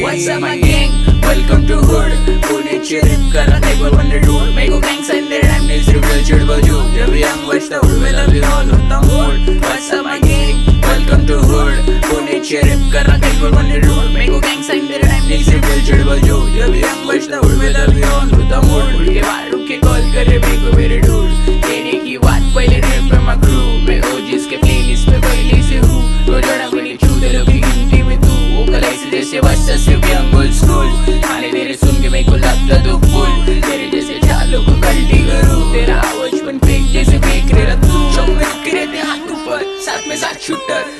What's up my gang? Welcome to hood. पुण्याची rip करा table on the road. Make gangs and their rhyme is real चिड़बल जो. जब young बजता उड़वे लगे all होता mood. What's up my gang? Welcome to hood. पुण्याची rip करा table on the road. Make gangs and their rhyme is real चिड़बल जो. जब young बजता उड़वे लगे all होता mood. उड़ के बाहर रुक के call करे मेरे मेरे dude. कहने की बात पहले rap पे my crew. मैं OGs के playlist पे पहले से हूँ. रोजाना गोली छू दे लोग गिनती में तू. वो कलाई से जैसे बस्ता सिर्फ young old school. आने तेरे सुन के मेरे को लगता तो फुल. तेरे जैसे चालों को गलती करूँ. तेरा आवाज बन फेक जैसे फेंक रहा तू. शौक में रुके रहते हाथ ऊपर साथ में साथ शूटर.